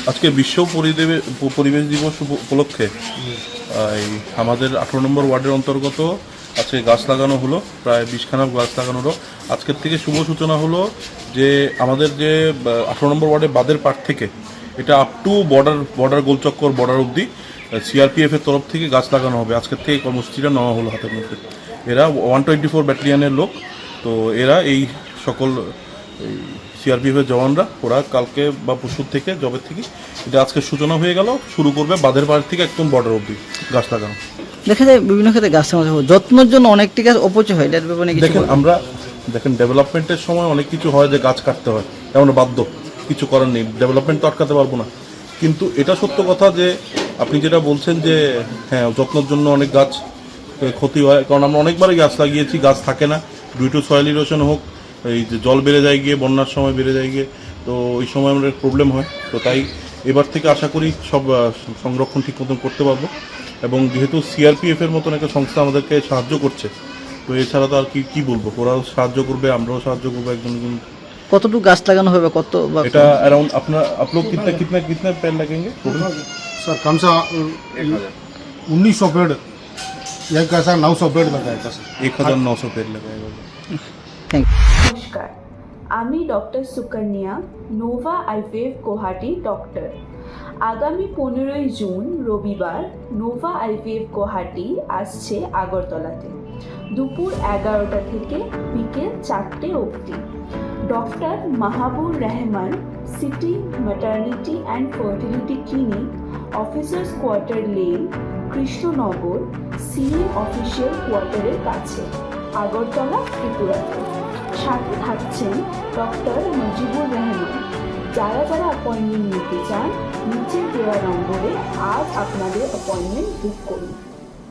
আজকে বিশ্ব পরিবেশ দিবস উপলক্ষে আমাদের 18 নম্বর ওয়ার্ডের অন্তর্গত আজকে গাছ লাগানো হলো, প্রায় 20খানা গাছ লাগানো হলো। আজকের থেকে শুভ সূচনা হলো যে আমাদের যে 18 নম্বর ওয়ার্ডের বাদের পার্ট থেকে এটা আপ টু বর্ডার গোলচক্কর বর্ডার অবধি সিআরপিএফ এর তরফ থেকে গাছ লাগানো হবে। আজকের থেকে কর্মসূচিটা নেওয়া হলো হাতের মধ্যে। এরা 124 ব্যাটালিয়নের লোক, তো এরা এই সকল সিআরপিএফের জওয়ানরা ওরা কালকে বা পরশুর থেকে জবের থেকে এটা আজকে সূচনা হয়ে গেল, শুরু করবে বাঁধের পাড় থেকে একদম বর্ডার অবধি গাছ লাগানো। দেখা যায় বিভিন্ন ক্ষেত্রে গাছের মধ্যে যত্নের জন্য অনেকটি গাছ অপচয় হয়, এটার ব্যাপারে দেখেন ডেভেলপমেন্টের সময় অনেক কিছু হয় যে গাছ কাটতে হয়, এমন বাধ্য, কিছু করার নেই, ডেভেলপমেন্ট তো আটকাতে পারবো না। কিন্তু এটা সত্য কথা যে আপনি যেটা বলছেন যে হ্যাঁ যত্নের জন্য অনেক গাছ ক্ষতি হয়, কারণ আমরা অনেকবারই গাছ লাগিয়েছি, গাছ থাকে না, ডিউ টু সয়েল ইরোশন হোক, এই যে জল বেড়ে যায় গিয়ে, বন্যার সময় বেড়ে যায় গিয়ে, তো ওই সময় আমাদের প্রবলেম হয়। তো তাই এবার থেকে আশা করি সব সংরক্ষণ ঠিক মতন করতে পারবো। এবং যেহেতু সিআরপিএফের মতন একটা সংস্থা আমাদেরকে সাহায্য করছে, তো এছাড়া তো আর কি বলবো, ওরাও সাহায্য করবে, আমরাও সাহায্য করবো একজন। কতটুকু গাছ লাগানো হবে, কত এটা अराउंड अपना आप लोग कितना पेड़ लगेंगे सर? कम से 1900 पेड़, एक ऐसा 900 पेड़ लगाएगा सर। 1900 पेड़ लगाएगा। Thank you. নমস্কার, আমি doctor Sukanya, Nova IVF Guwahati doctor. আগামী 15ই জুন রবিবার নোভা আইভিএফ গুয়াহাটি আসছে আগরতলাতে দুপুর 11টা থেকে বিকেল 4টে অবধি। Doctor Mahabur Rahman city maternity and fertility clinic, officers quarter lane, Krishnanagar, CM official কোয়ার্টারের কাছে, আগরতলা, ত্রিপুরাতে। সাথে থাকছেন ডক্টর মুজিবুর রহমান। যারা অ্যাপয়েন্টমেন্ট নিতে চান নিচে দেওয়া নম্বরে আজ আপনাদের অ্যাপয়েন্টমেন্ট বুক করুন।